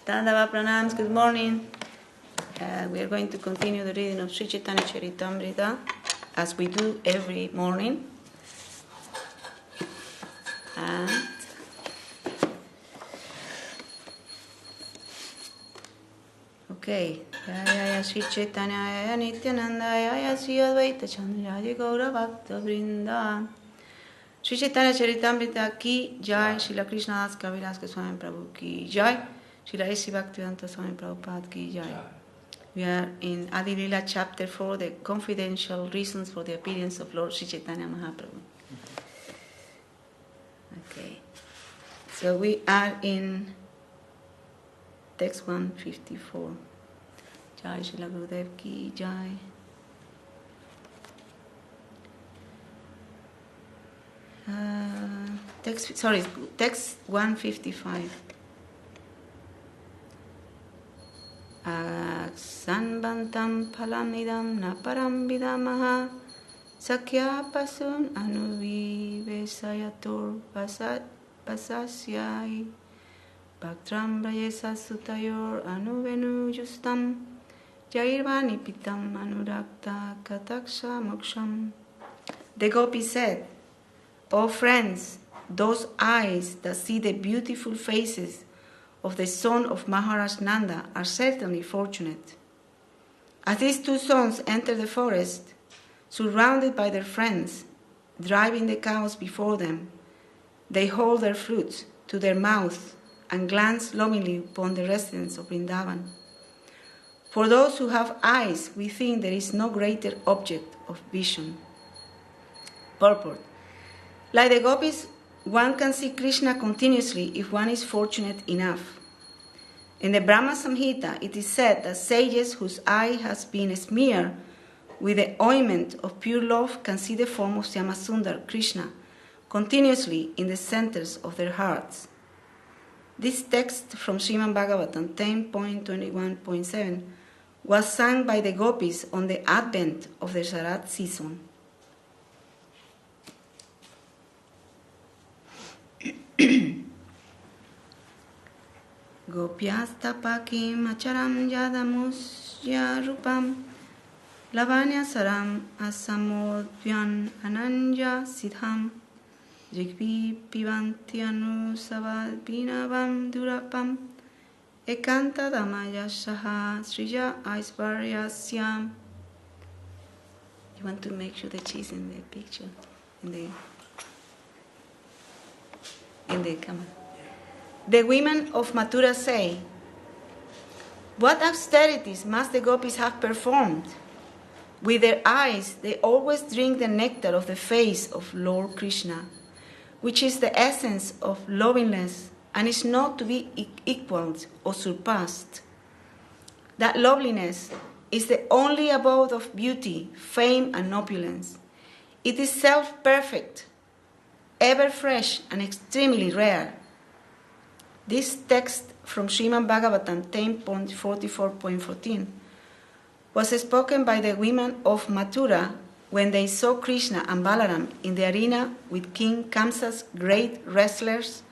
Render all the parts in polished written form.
Dandava Pranams, good morning. We are going to continue the reading of Sri Chaitanya Charitamrita as we do every morning. And okay. Jaya Sri Chaitanya Jaya Nityananda Jaya Sri Advaita Chandra Jaya Gaura Bhakta Vrinda. Sri Chaitanya Charitamrita ki Jai, Srila Krishna Das Kaviraj Goswami Prabhu ki Jai, Srila A.C. Bhaktivedanta Swami Prabhupada ki Jai. We are in Adi Lila chapter 4, the confidential reasons for the appearance of Lord Sri Chaitanya Mahaprabhu. Okay, so we are in text 154. Jai Srila Gurudev ki Jai. Text 155. Sanbantam palamidam naparam vidamaha sakya pasun anuvivesayatur pasasyai bhaktram brayesa sutayor anuvenu justam jairvani pitam anurakta kataksha moksham. The gopi said, "O friends, those eyes that see the beautiful faces of the son of Maharaj Nanda are certainly fortunate. As these two sons enter the forest, surrounded by their friends, driving the cows before them, they hold their flutes to their mouths and glance lovingly upon the residents of Vrindavan. For those who have eyes, we think there is no greater object of vision." Purport. Like the gopis, one can see Krishna continuously if one is fortunate enough. In the Brahma Samhita, it is said that sages whose eye has been smeared with the ointment of pure love can see the form of Shyamasundar, Krishna, continuously in the centers of their hearts. This text from Srimad Bhagavatam 10.21.7 was sung by the gopis on the advent of the Sharat season. Gopyastapakim acharam yadamusya rupam lavanya saram asamodvyan ananja siddham jigvi pivantyanu savadvinavam durapam ekanta damaya shaha srija aisvaryasyam. You want to make sure that she's in the picture, in the camera. The women of Mathura say, "What austerities must the gopis have performed? With their eyes, they always drink the nectar of the face of Lord Krishna, which is the essence of loveliness and is not to be equaled or surpassed. That loveliness is the only abode of beauty, fame, and opulence. It is self-perfect, ever fresh, and extremely rare." This text from Srimad Bhagavatam 10.44.14 was spoken by the women of Mathura when they saw Krishna and Balaram in the arena with King Kamsa's great wrestlers,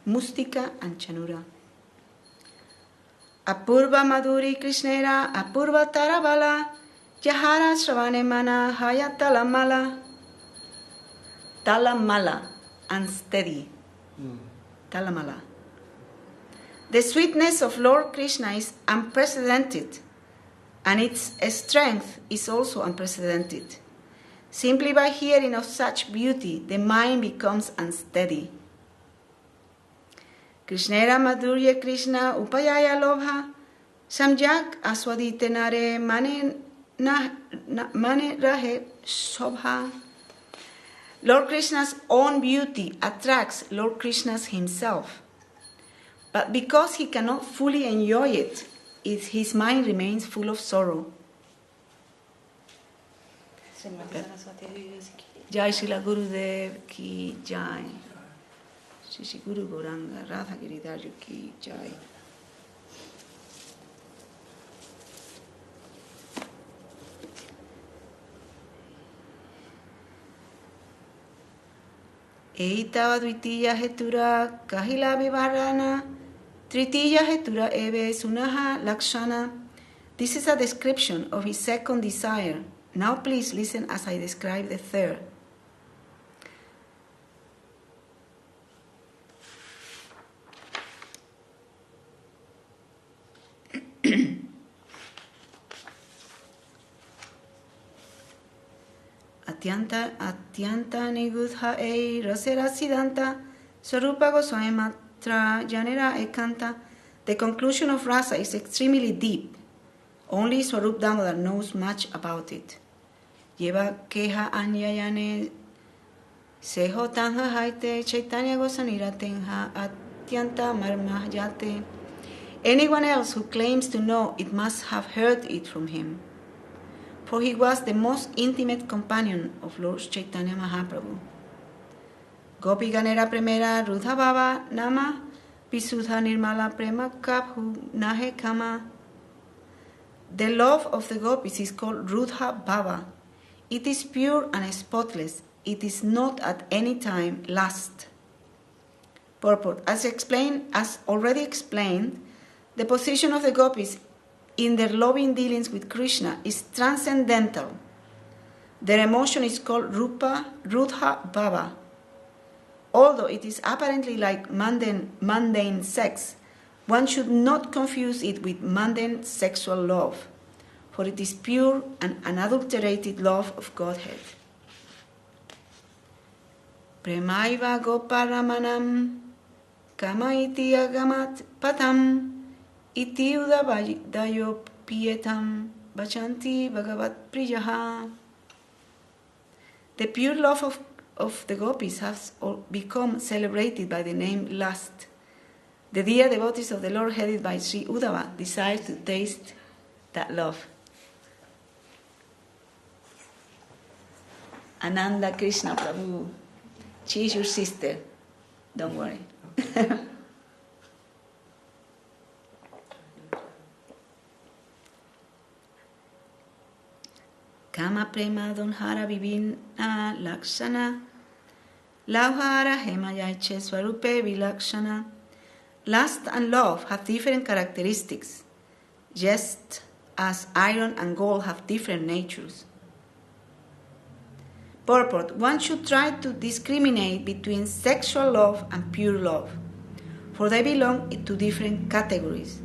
Mustika and Chanura. Apurva Madhuri Krishnera, Apurva Tarabala, Jahara Shravane Mana, Hayatalamala. Talamala, unsteady. Talamala. The sweetness of Lord Krishna is unprecedented, and its strength is also unprecedented. Simply by hearing of such beauty, the mind becomes unsteady. Krishnera Madhurya Krishna Upayaya Lobha Samjak Aswadite Nare Mane Rahe Shobha. Lord Krishna's own beauty attracts Lord Krishna himself. But because he cannot fully enjoy it, his mind remains full of sorrow. Jai Srila Gurudev ki Jai. Shri Guru Gauranga Radha Giridhar ki Jai. Eitava Dvitiya Hetura Kahila Vivarana Tritiya hetura eve sunaha lakshana. This is a description of his second desire. Now please listen as I describe the third. Atyanta nigudha ei rasera siddhanta swarupa goswami matra janera ekanta. The conclusion of rasa is extremely deep. Only Swarup Damodar knows much about it. Yeva keha anyayane seho tanga haite chaitanya gosanira tenha atyanta marma yate. Anyone else who claims to know it must have heard it from him, for he was the most intimate companion of Lord Chaitanya Mahaprabhu. Gopi Ganera Premera Rudha Baba Nama Visudha Nirmala Prema Kaphu Nahe Kama. The love of the gopis is called Rudha Bhava. It is pure and spotless. It is not at any time lust. Purport. As already explained, the position of the gopis in their loving dealings with Krishna is transcendental. Their emotion is called Rudha Bhava. Although it is apparently like mundane sex, one should not confuse it with mundane sexual love, for it is pure and unadulterated love of Godhead. Premaiva goparamanam kama iti agamat patam iti udavayo pietam bachanti bhagavat priyaha. The pure love of the gopis has become celebrated by the name lust. The dear devotees of the Lord, headed by Sri Uddhava, desire to taste that love. Ananda Krishna Prabhu, she is your sister. Don't worry. Kama prema donhara vivina lakshana lauhara hemayache swarupe vilakshana. Lust and love have different characteristics, just as iron and gold have different natures. Purport. One should try to discriminate between sexual love and pure love, for they belong to different categories,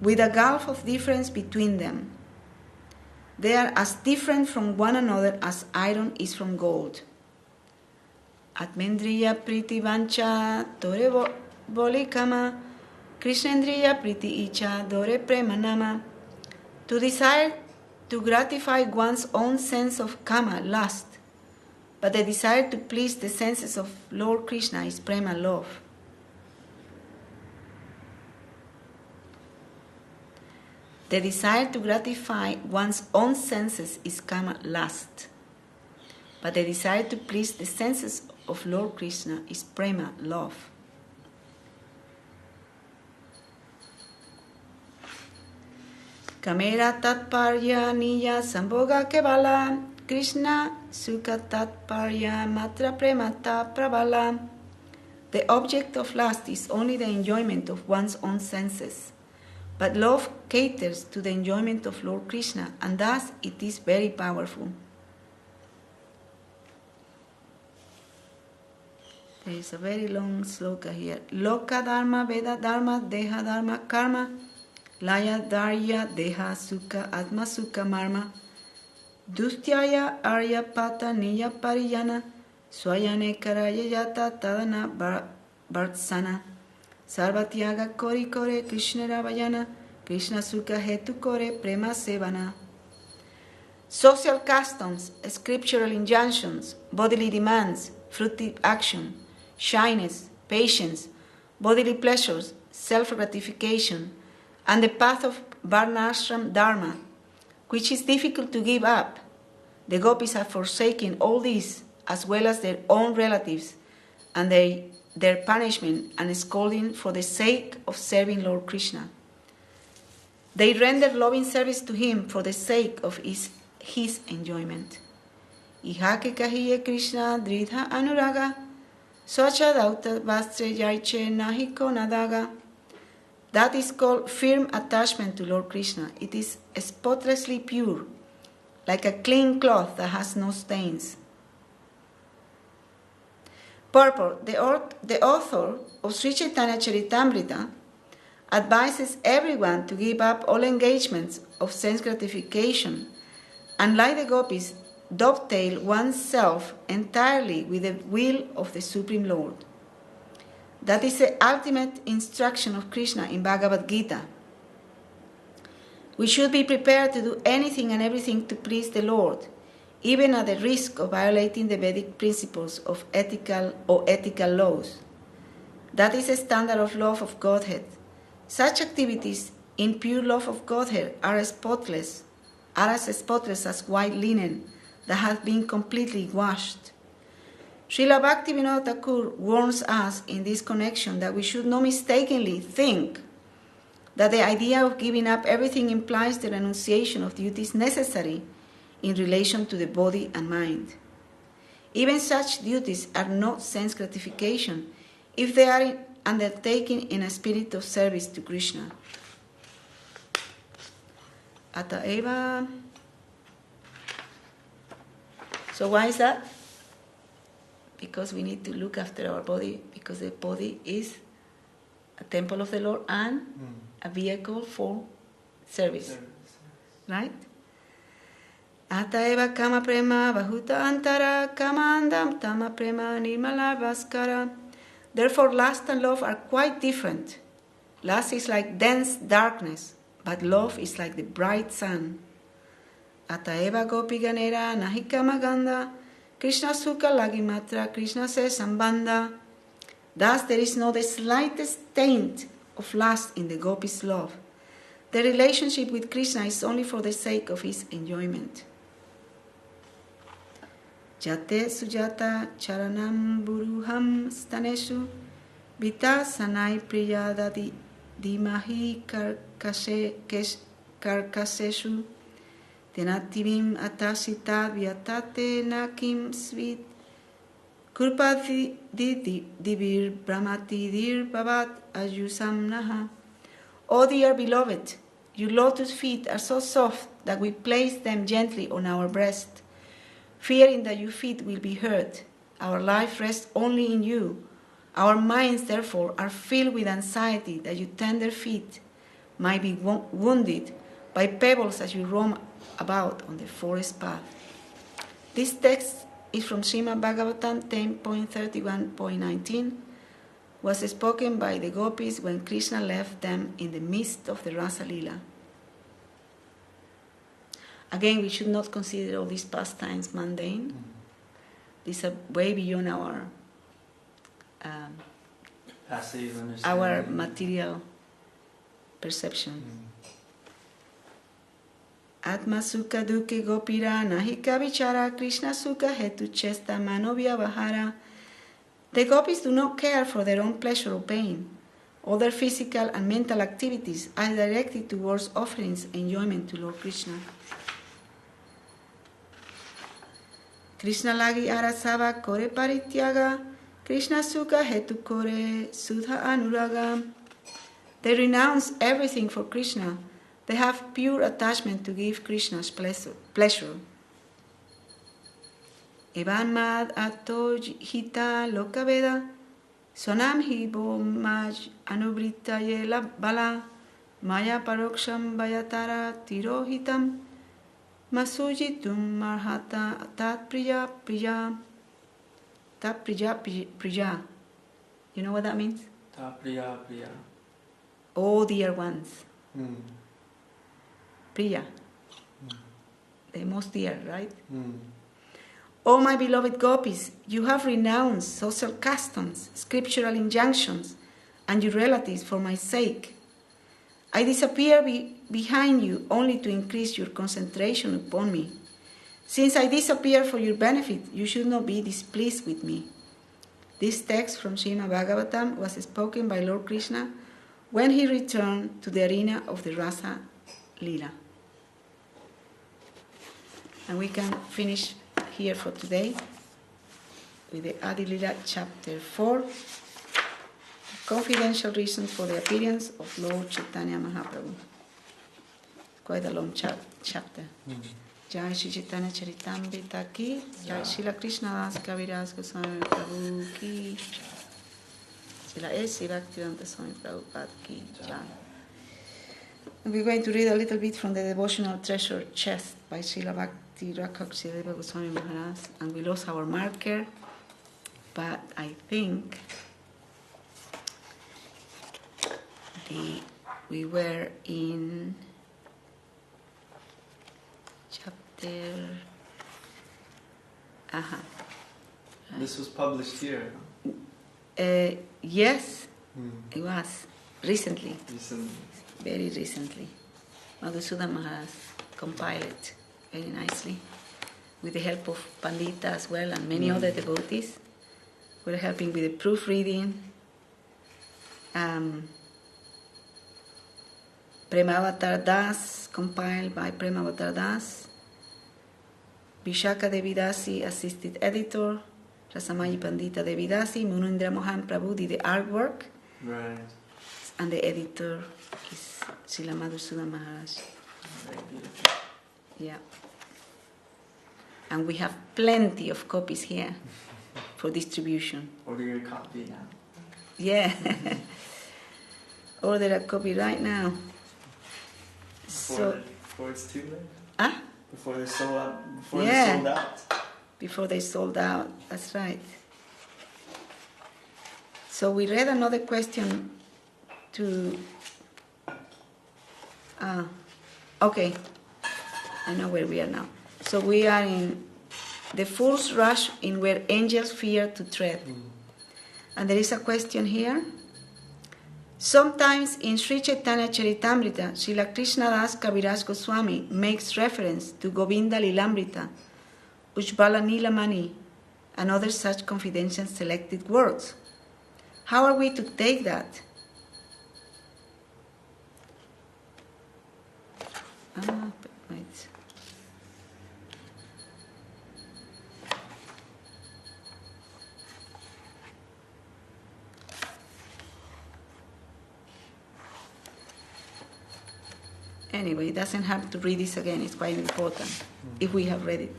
with a gulf of difference between them. They are as different from one another as iron is from gold. Atmendriya priti vancha tore Bolikama, Krishnendriya Priti Icha Dore Premanama. To desire to gratify one's own sense of kama, lust, but the desire to please the senses of Lord Krishna is prema, love. The desire to gratify one's own senses is kama, lust, but the desire to please the senses of Lord Krishna is prema, love. Kamera tatparya niya samboga kevala Krishna sukha tatparya matra premata pravala. The object of lust is only the enjoyment of one's own senses, but love caters to the enjoyment of Lord Krishna, and thus it is very powerful. There is a very long sloka here. Loka dharma, Veda dharma, Deha dharma, karma, Laya Darya Deha Sukha Atma Sukha Marma Dustyaya Arya Pata Niya Pariyana Swayane Karaya Yata Tadana Bhartsana Sarvatyaga Kori Kore Krishna Ravayana Krishna Sukha Hetu Kore Prema Sevana. Social customs, scriptural injunctions, bodily demands, fruitive action, shyness, patience, bodily pleasures, self-gratification, and the path of Varnashram Dharma, which is difficult to give up. The gopis have forsaken all these, as well as their own relatives, and their punishment and scolding for the sake of serving Lord Krishna. They render loving service to him for the sake of his enjoyment. Ihake kahiye Krishna dridha anuraga, socha dauta vastre yaiche nahiko nadaga. That is called firm attachment to Lord Krishna. It is spotlessly pure, like a clean cloth that has no stains. Purport: the author of Sri Chaitanya Charitamrita advises everyone to give up all engagements of sense gratification and, like the gopis, dovetail oneself entirely with the will of the Supreme Lord. That is the ultimate instruction of Krishna in Bhagavad Gita. We should be prepared to do anything and everything to please the Lord, even at the risk of violating the Vedic principles of ethical laws. That is the standard of love of Godhead. Such activities in pure love of Godhead are as spotless as white linen that has been completely washed. Srila Bhaktivinoda Thakur warns us in this connection that we should not mistakenly think that the idea of giving up everything implies the renunciation of duties necessary in relation to the body and mind. Even such duties are not sense gratification if they are undertaken in a spirit of service to Krishna. Ataeva. So why is that? Because we need to look after our body, because the body is a temple of the Lord and a vehicle for service. Right? Ataeva kama prema bahuta antara kamandam tama prema nirmala vaskara. Therefore, lust and love are quite different. Lust is like dense darkness, but love is like the bright sun. Ataeva gopi ganera nahikama ganda Krishna sukha lagimatra Krishna se sambandha. Thus there is not the slightest taint of lust in the gopis' love. The relationship with Krishna is only for the sake of his enjoyment. Jate sujata charanam buruham staneshu vita sanai priyadadi dimahi karkaseshu tenativim atasita vyatate nakim svit kurpati divir brahmati dir babat ajusam naha. O dear beloved, your lotus feet are so soft that we place them gently on our breast, fearing that your feet will be hurt. Our life rests only in you. Our minds, therefore, are filled with anxiety that your tender feet might be wounded by pebbles as you roam about on the forest path. This text is from Srimad Bhagavatam 10.31.19, was spoken by the gopis when Krishna left them in the midst of the Rasa Lila. Again, we should not consider all these pastimes mundane. These are way beyond our material perception. Atma sukha dukkhe gopira nahika vichara Krishna sukha hetu chesta manovya vahara. The gopis do not care for their own pleasure or pain. All their physical and mental activities are directed towards offerings enjoyment to Lord Krishna. Krishna lagi arasava kore parityaga, Krishna sukha hetu kore sudha anuraga. They renounce everything for Krishna. They have pure attachment to give Krishna's pleasure. Evan mad ato hita lokaveda, sonam hibo maj anubrita yela bala, maya paroksham vayatara tirohitam, masujitum marhata tat priya. Tat priya. You know what that means? Tat priya. Oh, dear ones. Priya. The most dear, right? O my beloved gopis, you have renounced social customs, scriptural injunctions, and your relatives for my sake. I disappear behind you only to increase your concentration upon me. Since I disappear for your benefit, you should not be displeased with me. This text from Srimad Bhagavatam was spoken by Lord Krishna when he returned to the arena of the Rasa Lila. And we can finish here for today with the Adi Lila chapter 4, confidential reasons for the appearance of Lord Chaitanya Mahaprabhu. Quite a long chapter. Jai Shri Chaitanya Charitamrita ki, Jai Srila Krishna Das Kaviraj Goswami Prabhu ki, Srila S. Bhaktivedanta Swami Prabhupada ki, Jai. We're going to read a little bit from the devotional treasure chest by Srila Bhakti Rakhaksiyadeva Goswami Maharaj, and we lost our marker, but I think we were in chapter. This was published here. Yes, it was recently. Recently. Very recently. Madhusudan Maharaj compiled it very nicely with the help of Pandita as well and many other devotees. We're helping with the proofreading. Premavatar Das, compiled by Premavatar Das. Vishaka Devidasi, assisted editor. Rasamayi Pandita Devidasi. Munindra Mohan Prabhu did the artwork. Right. And the editor is Srila Madhusudan Maharaj. Very beautiful. Yeah. And we have plenty of copies here for distribution. Order your copy now. Yeah. Order a copy right now. Before it's too late? Ah? Before they're sold out? Before they're sold out? Before they sold out, that's right. So we read another question to... okay, I know where we are now. So we are in the fool's rush in where angels fear to tread. And there is a question here. Sometimes in Sri Chaitanya Charitamrita, Srila Krishna Das Kaviraj Goswami makes reference to Govinda Lilamrita, Ujjvala Nilamani, and other such confidential selected words. How are we to take that? Wait. Anyway, it doesn't have to read this again. It's quite important if we have read it.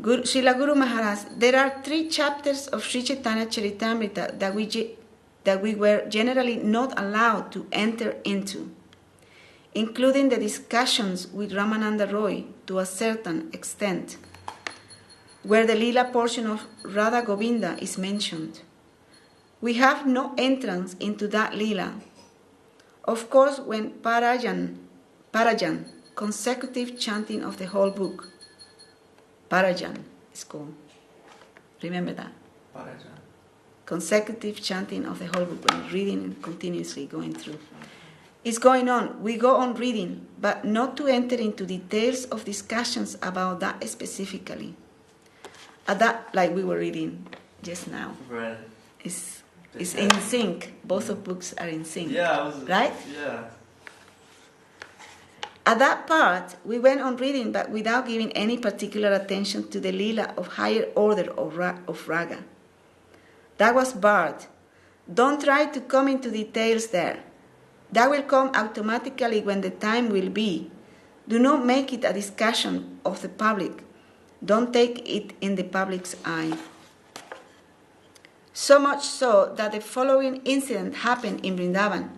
Srila Guru Maharaj, there are 3 chapters of Sri Chaitanya Charitamrita that we were generally not allowed to enter into, including the discussions with Ramananda Roy to a certain extent, where the Lila portion of Radha Govinda is mentioned. We have no entrance into that Lila. Of course, when Parajan, consecutive chanting of the whole book, Parajan is called. Remember that? Parajan. Consecutive chanting of the whole book, when reading and continuously going through. It's going on. We go on reading, but not to enter into details of discussions about that specifically. That, like we were reading just now. Right. It's in sync. Both of books are in sync. Yeah. Right? Yeah. At that part, we went on reading, but without giving any particular attention to the lila of higher order of raga. That was barred. Don't try to come into details there. That will come automatically when the time will be. Do not make it a discussion of the public. Don't take it in the public's eye. So much so that the following incident happened in Vrindavan.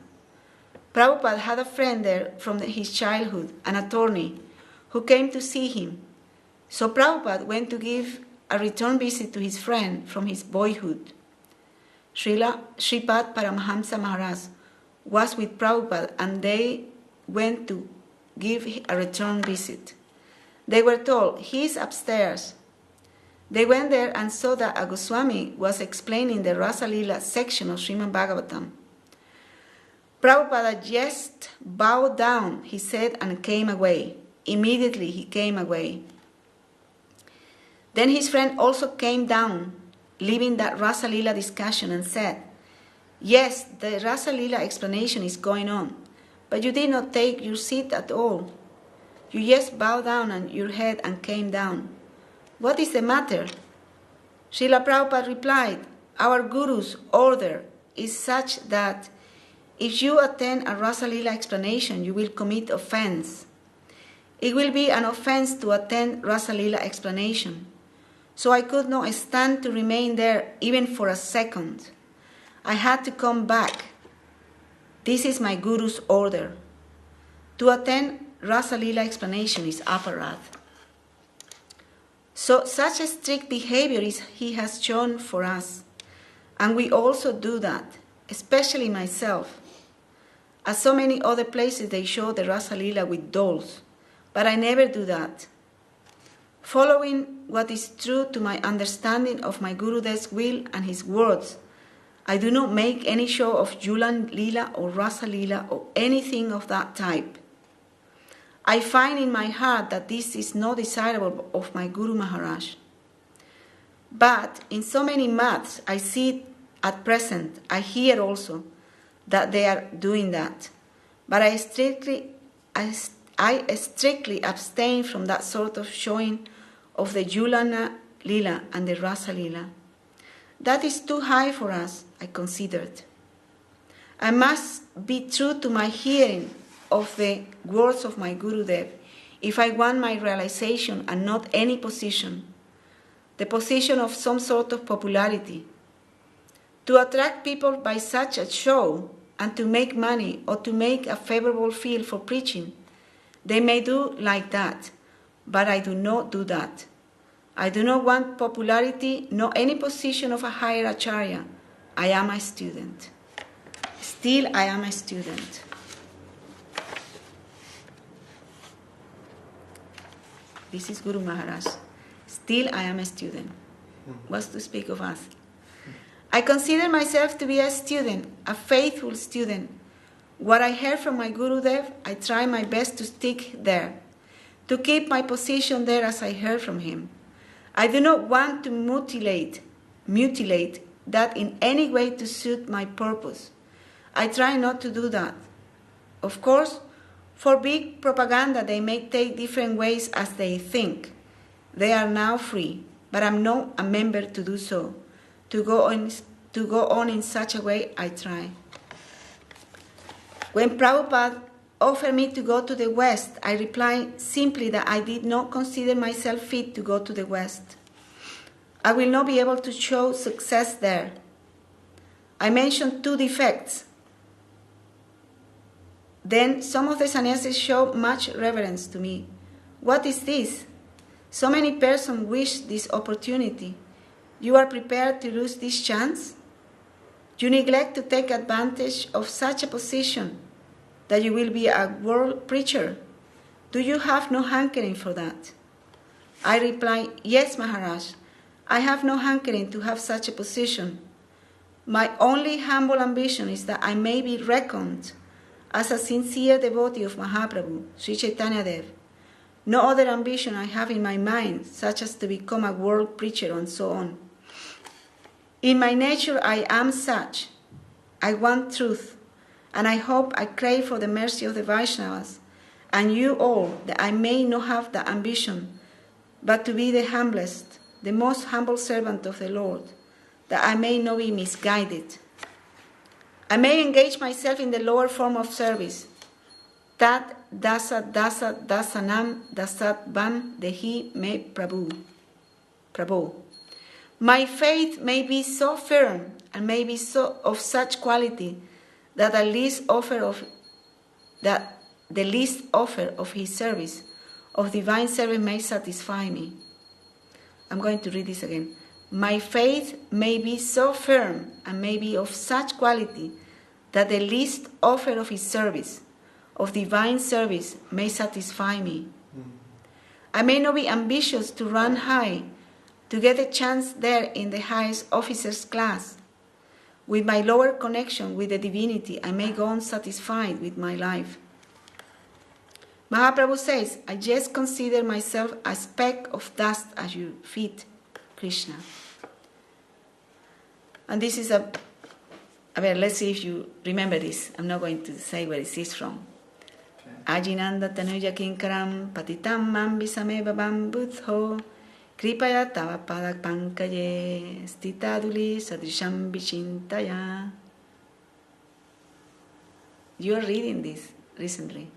Prabhupada had a friend there from his childhood, an attorney, who came to see him. So Prabhupada went to give a return visit to his friend from his boyhood. Sripad Paramahamsa Maharaj was with Prabhupada and they went to give a return visit. They were told, he is upstairs. They went there and saw that a Goswami was explaining the Rasa Lila section of Srimad Bhagavatam. Prabhupada just bowed down, he said, and came away. Immediately he came away. Then his friend also came down, leaving that Rasa Lila discussion, and said, yes, the Rasa Lila explanation is going on, but you did not take your seat at all. You just bowed down on your head and came down. What is the matter? Srila Prabhupada replied, our Guru's order is such that if you attend a Rasa Lila explanation, you will commit offense. It will be an offense to attend Rasa Lila explanation. So I could not stand to remain there even for a second. I had to come back. This is my Guru's order. To attend Rasa Lila explanation is aparadh. So such a strict behavior is he has shown for us. And we also do that, especially myself. At so many other places they show the Rasa Lila with dolls, but I never do that. Following what is true to my understanding of my Gurudev's will and his words, I do not make any show of Julan Lila or Rasa Lila or anything of that type. I find in my heart that this is not desirable of my Guru Maharaj. But in so many maths I see at present, I hear also that they are doing that. But I strictly abstain from that sort of showing of the Julana Lila and the Rasa Lila. That is too high for us, I considered. I must be true to my hearing of the words of my Gurudev if I want my realization and not any position, the position of some sort of popularity. To attract people by such a show and to make money or to make a favorable field for preaching, they may do like that, but I do not do that. I do not want popularity nor any position of a higher acharya. I am a student. Still, I am a student. This is Guru Maharaj. Still, I am a student. What's to speak of us? I consider myself to be a student, a faithful student. What I heard from my Gurudev, I try my best to stick there, to keep my position there as I heard from him. I do not want to mutilate that in any way to suit my purpose. I try not to do that. Of course, for big propaganda, they may take different ways as they think. They are now free, but I'm not a member to do so. To go on in such a way, I try. When Prabhupada offered me to go to the West, I replied simply that I did not consider myself fit to go to the West. I will not be able to show success there. I mentioned 2 defects. Then some of the sannyasis showed much reverence to me. What is this? So many persons wish this opportunity. You are prepared to lose this chance? You neglect to take advantage of such a position that you will be a world preacher. Do you have no hankering for that? I reply, yes, Maharaj. I have no hankering to have such a position. My only humble ambition is that I may be reckoned as a sincere devotee of Mahaprabhu, Sri Chaitanya Dev. No other ambition I have in my mind, such as to become a world preacher and so on. In my nature, I am such. I want truth, and I hope I crave for the mercy of the Vaishnavas and you all, that I may not have the ambition, but to be the humblest, the most humble servant of the Lord, that I may not be misguided. I may engage myself in the lower form of service. Tat dasa dasa dasanam dasat van dehi me Prabhu. My faith may be so firm and may be so of such quality that the least offer of his service, of divine service, may satisfy me. I'm going to read this again. My faith may be so firm and may be of such quality that the least offer of his service, of divine service, may satisfy me. I may not be ambitious to run high, to get a chance there in the highest officer's class. With my lower connection with the divinity, I may go on satisfied with my life. Mahaprabhu says, I just consider myself a speck of dust at your feet, Krishna. And this is let's see if you remember this. I'm not going to say where it is from. Ajinanda tanuja kinkaram patitam mam visame babam buddho kripaya tava padak pankaye stitaduli sadrisham vichintaya. You are reading this recently.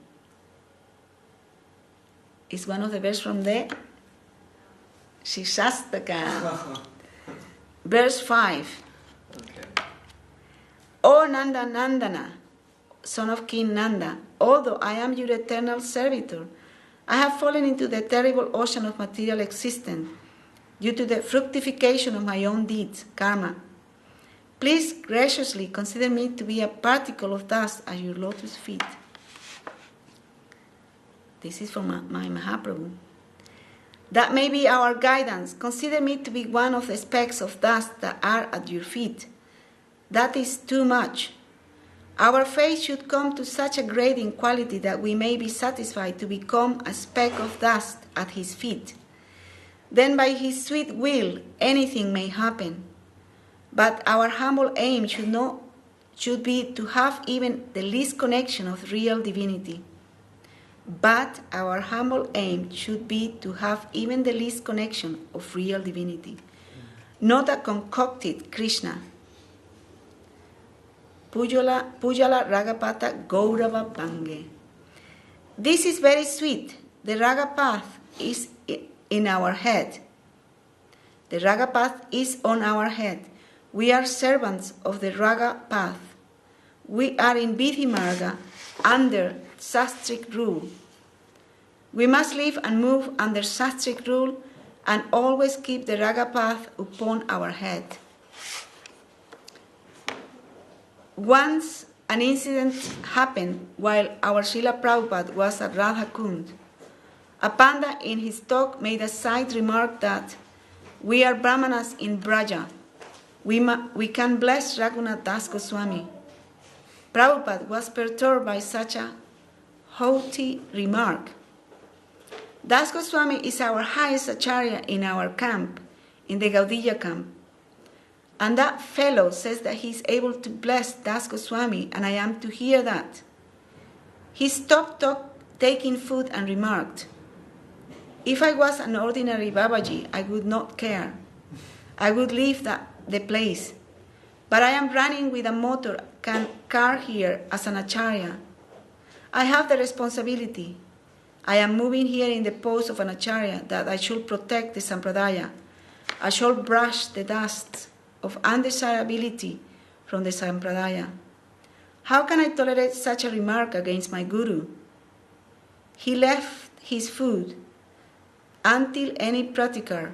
It's one of the verses from the Shikshastaka. Verse 5. Okay. O Nanda Nandana, son of King Nanda, although I am your eternal servitor, I have fallen into the terrible ocean of material existence due to the fructification of my own deeds, karma. Please graciously consider me to be a particle of dust at your lotus feet. This is from my Mahaprabhu. That may be our guidance. Consider me to be one of the specks of dust that are at your feet. That is too much. Our faith should come to such a grade in quality that we may be satisfied to become a speck of dust at his feet. Then by his sweet will, anything may happen. But our humble aim should be to have even the least connection of real divinity. But our humble aim should be to have even the least connection of real divinity, not a concocted Krishna. Pujala Ragapata Gaurava Bange. This is very sweet. The Raga path is in our head. The Raga path is on our head. We are servants of the Raga path. We are in Vidhi Marga under Sastric rule. We must live and move under Sastric rule and always keep the Raga path upon our head. Once an incident happened while our Srila Prabhupada was at Radha Kund. A panda in his talk made a side remark that we are Brahmanas in Braja. We can bless Raghunath Das Goswami. Prabhupada was perturbed by such a haughty remark. Das Goswami is our highest acharya in our camp, in the Gaudiya camp. And that fellow says that he is able to bless Das Goswami, and I am to hear that. He stopped taking food and remarked, if I was an ordinary Babaji, I would not care. I would leave the place. But I am running with a motor car here as an acharya. I have the responsibility. I am moving here in the pose of an acharya that I should protect the sampradaya. I shall brush the dust of undesirability from the sampradaya. How can I tolerate such a remark against my guru? He left his food until any pratikar,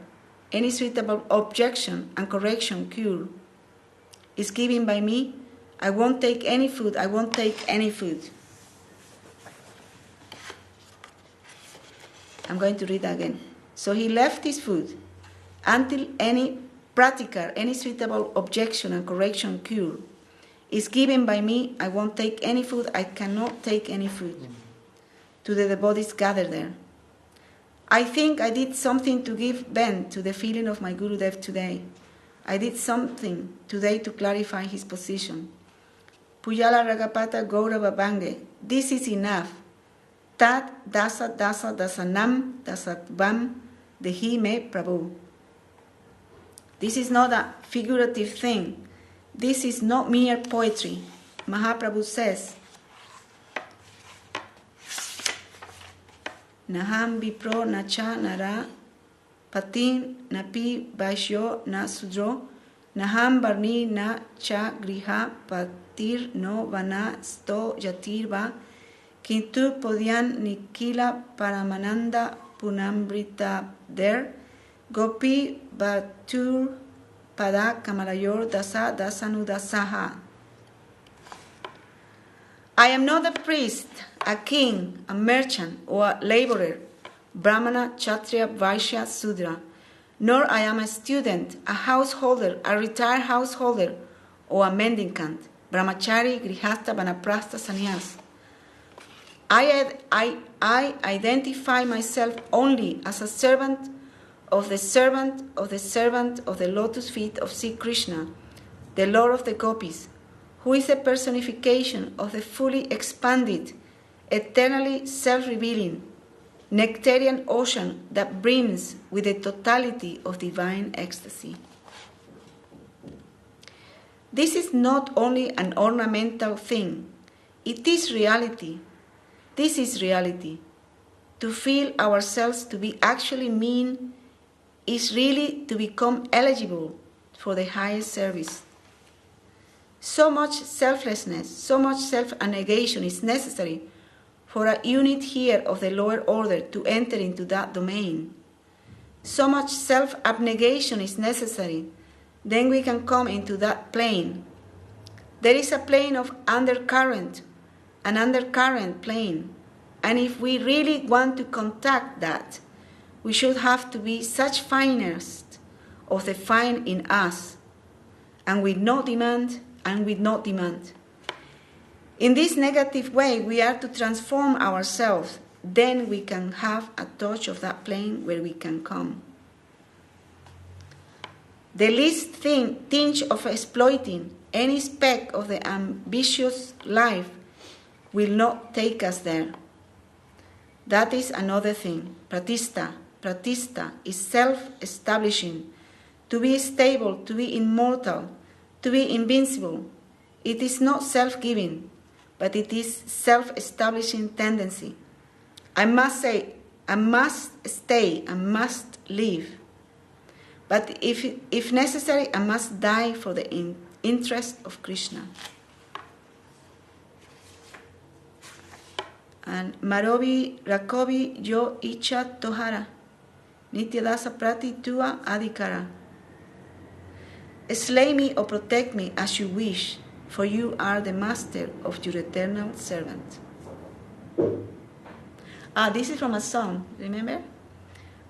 any suitable objection and correction cure is given by me. I won't take any food. I won't take any food. I'm going to read again. So he left his food until any pratikar, any suitable objection and correction cure is given by me. I won't take any food. I cannot take any food. To the devotees gathered there. I think I did something to give vent to the feeling of my Gurudev today. I did something today to clarify his position. Pujala Ragapata Gaurava Bange. This is enough. Tat dasa dasa dasanam dasatvam dehi me Prabhu. This is not a figurative thing. This is not mere poetry. Mahaprabhu says, Naham vipro nacha nara patin napi vaishyo na sudro naham varni na cha griha patir no vana sto yatirva kintu podyan nikila paramananda punambrita der gopi batur pada kamalayor dasa dasanudasaha. I am not a priest, a king, a merchant, or a laborer, Brahmana, Kshatriya, Vaishya, Sudra, nor I am a student, a householder, a retired householder, or a mendicant, Brahmachari, Grihastha, Vanaprastha, Sannyas. I identify myself only as a servant of the servant of the servant of the lotus feet of Sri Krishna, the Lord of the Gopis, who is a personification of the fully expanded, eternally self-revealing, nectarian ocean that brims with the totality of divine ecstasy. This is not only an ornamental thing, It is reality. This is reality. To feel ourselves to be actually mean is really to become eligible for the highest service. So much selflessness, so much self-abnegation is necessary for a unit here of the lower order to enter into that domain. So much self-abnegation is necessary, then we can come into that plane. There is a plane of undercurrent, an undercurrent plane, and if we really want to contact that, we should have to be such finest of the fine in us, and with no demand, and with no demand. In this negative way, we are to transform ourselves. Then we can have a touch of that plane where we can come. The least tinge of exploiting any speck of the ambitious life will not take us there. That is another thing. Pratista is self-establishing, to be stable, to be immortal, to be invincible. It is not self-giving, but it is self-establishing tendency. I must say, I must stay, I must live. But if necessary, I must die for the interest of Krishna. And Marobi Rakobi Yo Icha Tohara Nityadasa Prati Tua Adhikara. Slay me or protect me as you wish, for you are the master of your eternal servant. This is from a song, remember?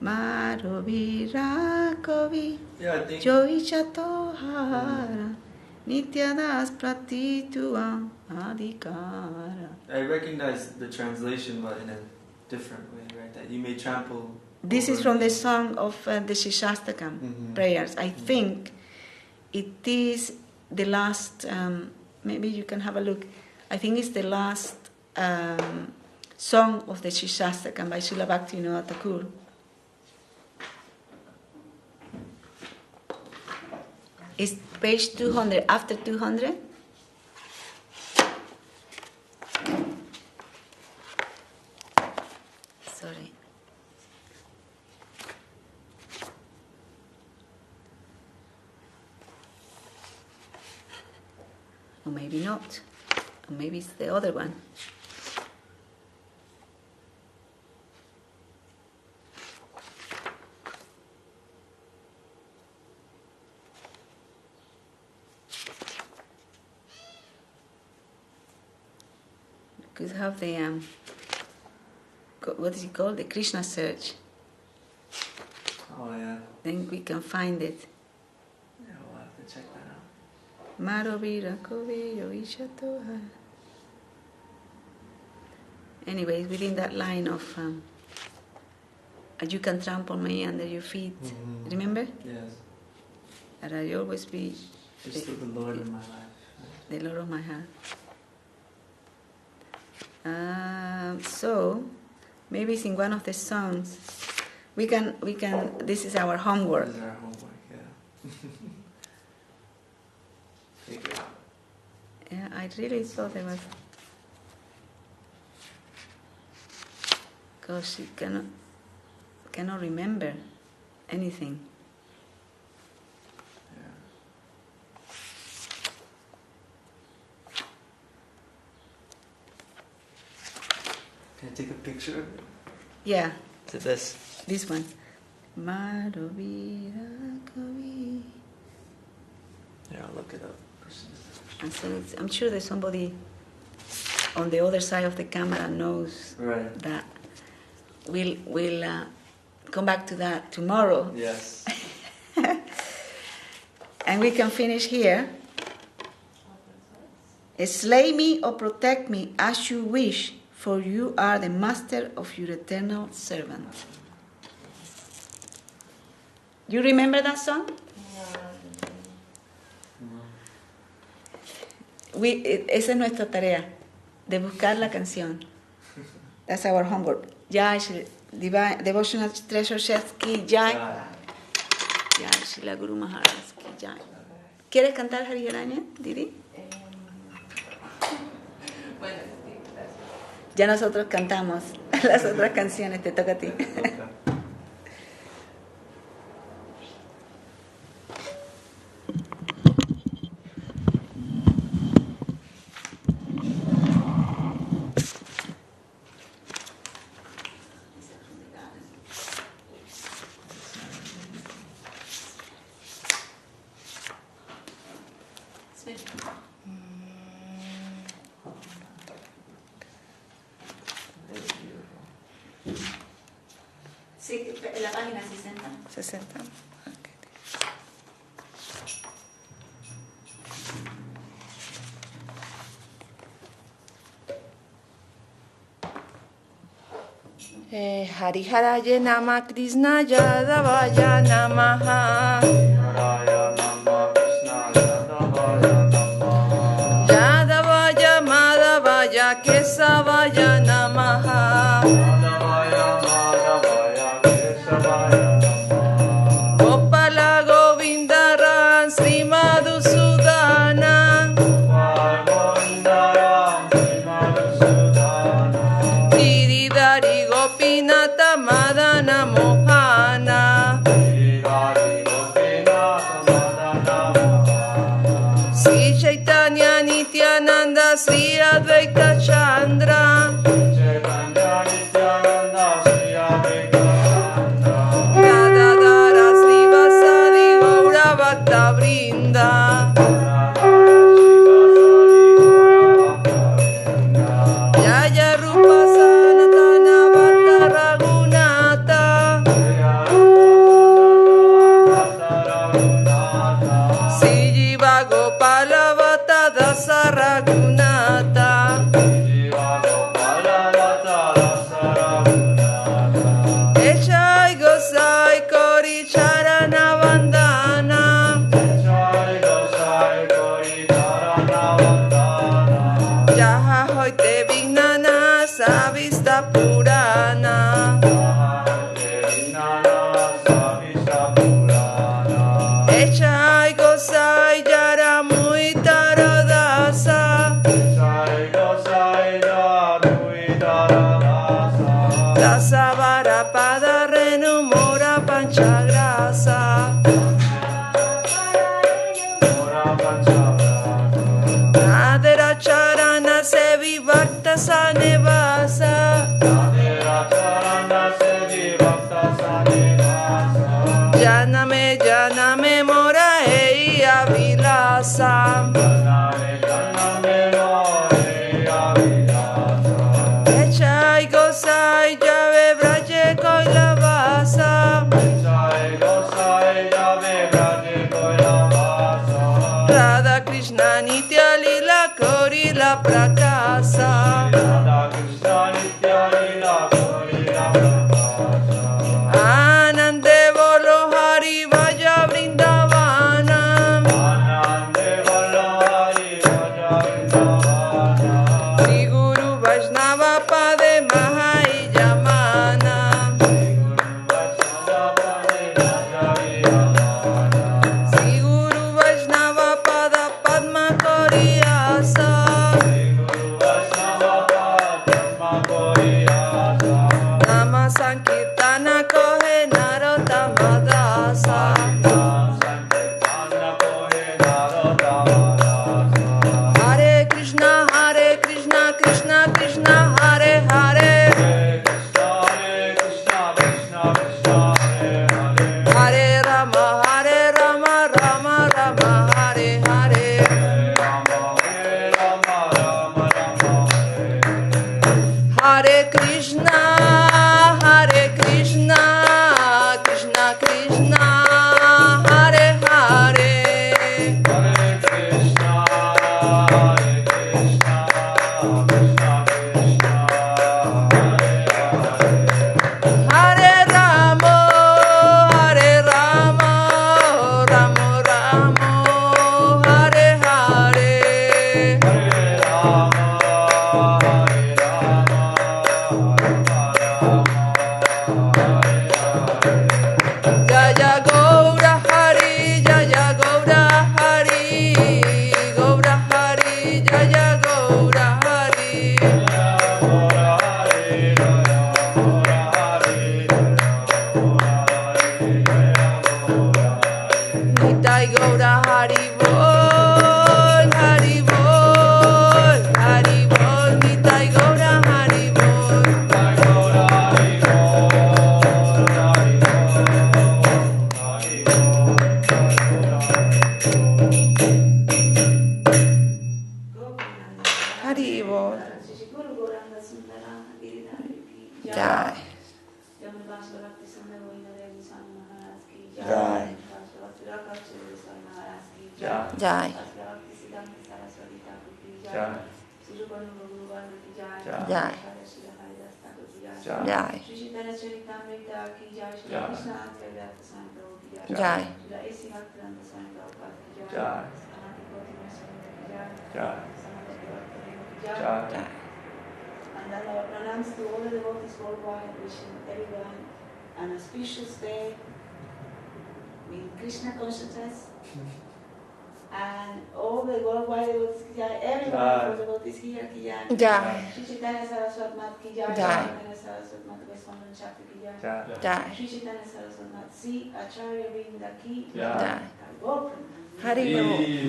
Marobi Rakobi Yo Icha Tohara Nityadas Prati Tua Adhikara. I recognize the translation, but in a different way, right? That you may trample. This is from the song of the Shishastakam prayers. I think it is the last, maybe you can have a look. I think it's the last song of the Shishastakam by Srila Bhakti Yoga Thakur. It's page 200, after 200. Sorry. Or maybe not. Or maybe it's the other one. Could have the what is it called? The Krishna search. Oh yeah. Then we can find it. Yeah, we'll have to check that out. Marovira Kovi Yoisha Toha. Anyways, within that line of you can trample me under your feet. Remember? Yes. And I always be Just the Lord of my life. The Lord of my heart. So maybe it's in one of the songs. We can. This is our homework. This is our homework, yeah. Figure out. Yeah, I really thought there was. Because she cannot remember anything. Can I take a picture of it? Yeah. Is it this? This one. Marovira Kavi. Yeah, I'll look it up. And so I'm sure there's somebody on the other side of the camera knows that. We'll come back to that tomorrow. Yes. And we can finish here. Slay me or protect me as you wish, for you are the master of your eternal servant. You remember that song? Esa es nuestra tarea, de buscar la canción. That's our homework. Jai Shri Devotional Treasure Chef Ki Jai. Jai Shri Guru Maharaj Ki Jai. ¿Quieres cantar Hari Haranya, Didi? Bueno, Ya nosotros cantamos las otras canciones, te toca a ti. Sí, la página 60. 60. Hariharaye Nama Krishna Yadavaya Namaha. Yadavaya Madhavaya Kesavaya Namaha. Gopala Govindaran Sri Madhusudana. Giridhari Gopinata Madana Mohana. Sri Chaitanya Nityananda Sri Advaita Chandra. Gadadhara Sri Vasadi Gaura Bhakta Vrinda. Jaya Rupa Sanatana Bhatta Raghunatha. Sri Jiva Gopala Bhatta Dasa Raghunatha. Echai Gosai Kori Charana Vandana. Jaha Hoite Vignana Savista Purana. Echai Gosai Yara Muy Taradasa. Dasa Varapada Renumora Panchagrasa. Nadera Charana Sevi Bhakta Sanevasa. Janame Janame Mora Eya Vilasa. Echai Gosai Jave Braje Koilavasa. Radha Krishna Nitya Lila Kori La Prakasa. Anande Bolo Hari Vaya Vrindavana. Sri Guru Vaishnava Pade Mahai Yamana. Sri Guru Vaishnava Pada Padma Koriyasa. Nama Sankirtana Kohe Narottama Dasa. Hare Krishna Krishna Krishna Hare Hare. Hare Rama Rama Rama Hare Hare. Hare Krishna Krishna Krishna Hare Hare. Hare Rama Rama Rama Hare Hare. Jai. Jai. Jai. Jai. Jai. Jai. Jai. And then our pranams to all the devotees worldwide, wishing everyone an auspicious day with Krishna consciousness. And all the worldwide devotees, everyone for devotees here, Kijai. Jai. Shri Chaitanya Saraswat Mat Kijai. Jai. Chaitanya Saraswat Mat Veswamana Chakti Kijai. Jai. Shri Chaitanya Saraswat Mat Si Acharya Vrinda Ki. Jai. Jai. Hari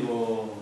Bol.